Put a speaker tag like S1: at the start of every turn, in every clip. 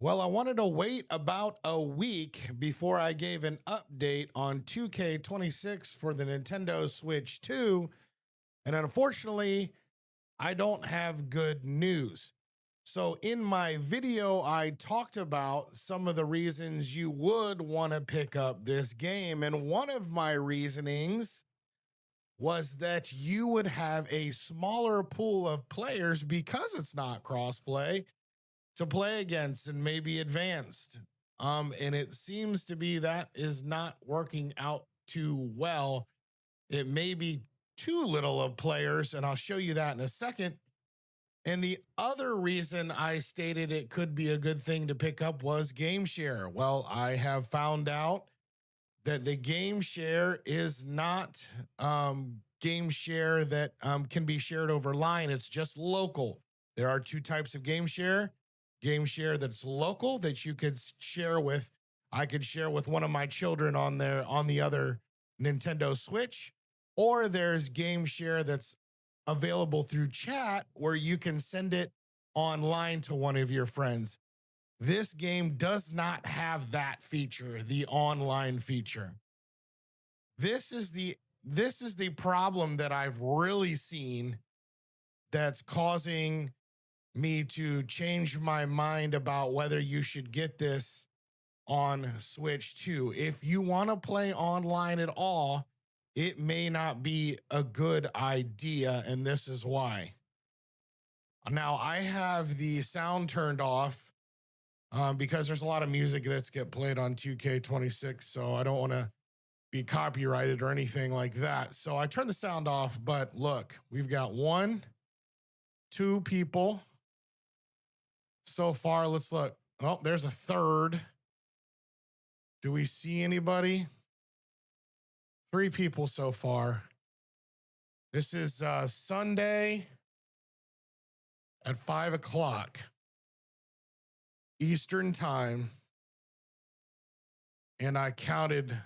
S1: Well, I wanted to wait about a week before I gave an update on 2K26 for the Nintendo Switch 2. And unfortunately, I don't have good news. So, in my video, I talked about some of the reasons you would want to pick up this game. And one of my reasonings was that you would have a smaller pool of players because it's not crossplay to play against and maybe advanced. And it seems to be that is not working out too well. It may be too little of players, and I'll show you that in a second. And the other reason I stated it could be a good thing to pick up was game share. Well, I have found out that the game share is not game share that can be shared over line. It's just local. There are two types of game share that's local that you could share with. I could share with one of my children on the other Nintendo Switch, or there's game share that's available through chat where you can send it online to one of your friends. This game does not have that feature, the online feature. This is the this is the problem that I've really seen that's causing me to change my mind about whether you should get this on Switch 2. If you want to play online at all, it may not be a good idea, and this is why. Now, I have the sound turned off because there's a lot of music that's get played on 2K26, so I don't want to be copyrighted or anything like that. So I turned the sound off, but look, we've got one, two people so far. Let's look. Oh, there's a third. Do we see anybody? Three people so far. This is Sunday at 5 o'clock Eastern time. And I counted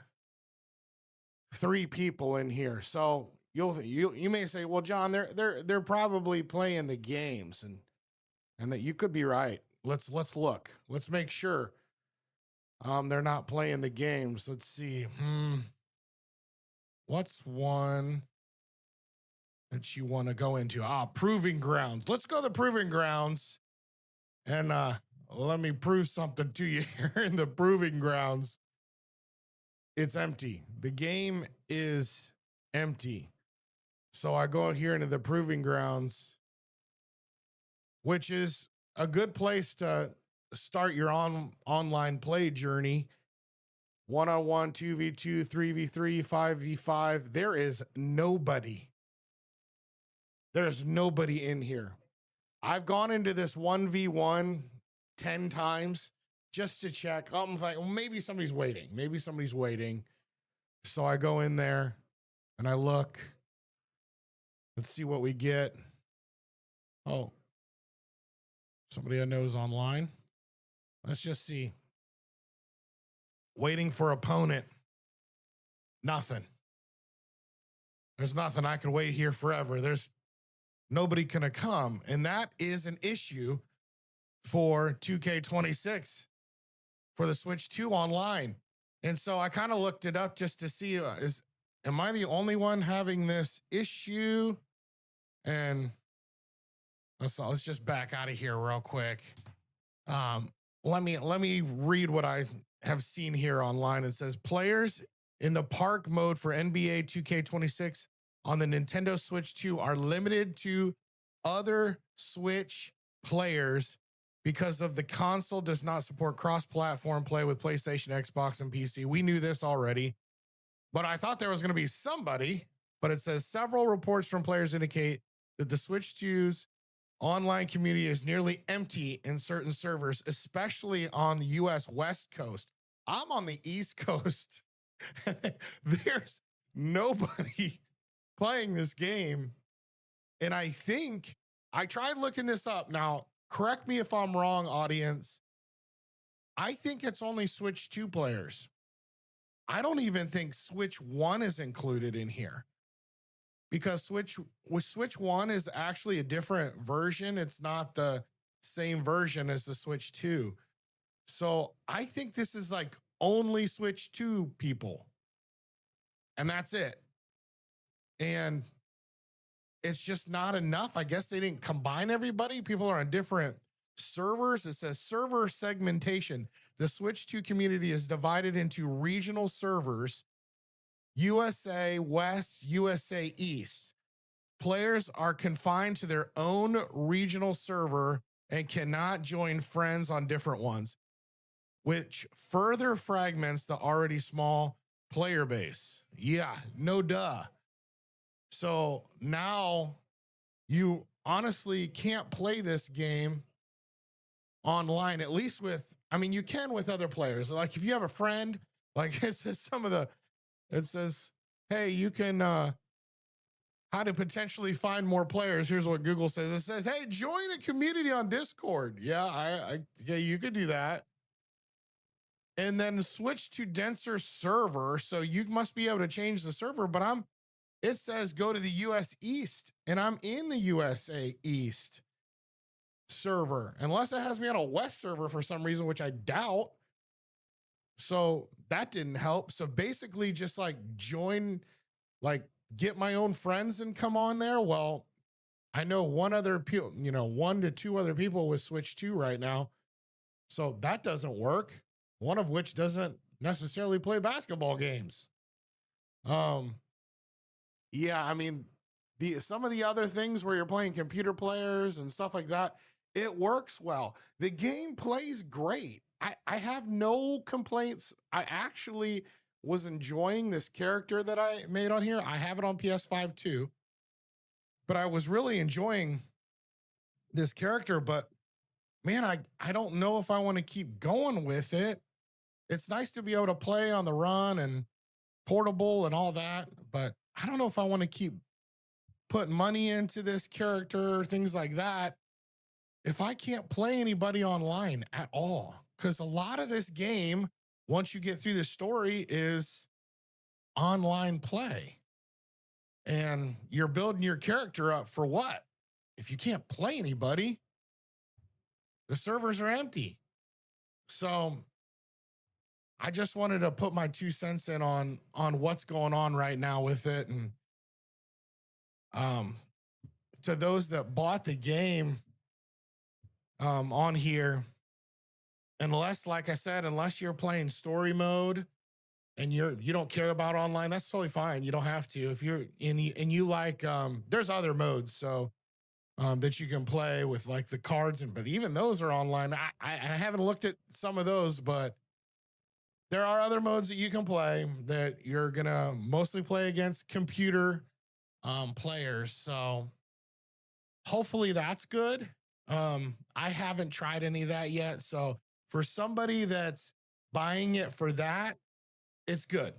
S1: three people in here. So you may say, well, John, they're probably playing the games, and that you could be right. Let's look. Let's make sure they're not playing the games. Let's see. What's one that you want to go into? Proving grounds. Let's go to the proving grounds, and let me prove something to you here in the proving grounds. It's empty. The game is empty. So I go here into the proving grounds, which is a good place to start your online play journey. 1-on-1, 2v2, 3v3, 5v5. There is nobody. There's nobody in here. I've gone into this 1v1 10 times just to check. I'm like, well, maybe somebody's waiting. Maybe somebody's waiting. So I go in there and I look. Let's see what we get. Oh, somebody I know is online. Let's just see. Waiting for opponent. Nothing. There's nothing. I could wait here forever. There's nobody gonna come. And that is an issue for 2K26 for the Switch 2 online. And so I kind of looked it up just to see, am I the only one having this issue? And let's just back out of here real quick. Let me read what I have seen here online. It says players in the park mode for NBA 2K26 on the Nintendo Switch 2 are limited to other Switch players because of the console does not support cross-platform play with PlayStation, Xbox, and PC. We knew this already, but I thought there was going to be somebody. But it says several reports from players indicate that the Switch 2's online community is nearly empty in certain servers, especially on the US West Coast. I'm on the East Coast. There's nobody playing this game. And I think I tried looking this up. Now, correct me if I'm wrong, audience. I think it's only Switch 2 players. I don't even think Switch 1 is included in here, because Switch 1 is actually a different version. It's not the same version as the Switch 2. So I think this is like only Switch 2 people, and that's it. And it's just not enough. I guess they didn't combine everybody. People are on different servers. It says server segmentation. The Switch 2 community is divided into regional servers: USA West, USA East. Players are confined to their own regional server and cannot join friends on different ones, which further fragments the already small player base. Yeah, no duh. So now you honestly can't play this game online, at least with, I mean, you can with other players. Like if you have a friend, like it says it says, hey, you can, how to potentially find more players. Here's what Google says. It says, hey, join a community on Discord. Yeah, yeah, you could do that. And then switch to denser server. So you must be able to change the server, but it says go to the US East, and I'm in the USA East server, unless it has me on a West server for some reason, which I doubt. So that didn't help. So basically just like join, like get my own friends and come on there. Well, I know one to two other people with Switch 2 right now. So that doesn't work. One of which doesn't necessarily play basketball games. Yeah, I mean, some of the other things where you're playing computer players and stuff like that, it works well. The game plays great. I have no complaints. I actually was enjoying this character that I made on here. I have it on PS5 too, but I was really enjoying this character. But man, I don't know if I want to keep going with it. It's nice to be able to play on the run and portable and all that, but I don't know if I want to keep putting money into this character, things like that, if I can't play anybody online at all. Because a lot of this game, once you get through the story, is online play. And you're building your character up for what? If you can't play anybody, the servers are empty. So I just wanted to put my 2 cents in on what's going on right now with it. And to those that bought the game on here, unless, like I said, unless you're playing story mode and you don't care about online, that's totally fine. You don't have to. If you're in and you like, there's other modes so that you can play with, like the cards, but even those are online. I haven't looked at some of those, but there are other modes that you can play that you're gonna mostly play against computer players. So hopefully that's good. I haven't tried any of that yet. So for somebody that's buying it for that, it's good.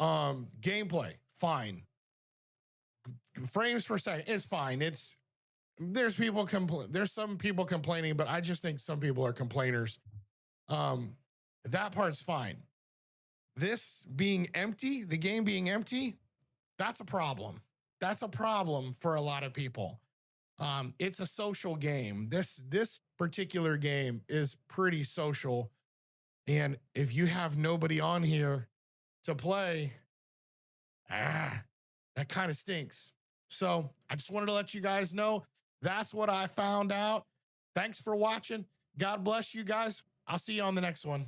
S1: Gameplay, fine. Frames per second is fine. There's some people complaining, but I just think some people are complainers. That part's fine. This being empty, the game being empty, that's a problem. That's a problem for a lot of people. It's a social game. This particular game is pretty social. And if you have nobody on here to play, that kind of stinks. So I just wanted to let you guys know that's what I found out. Thanks for watching. God bless you guys. I'll see you on the next one.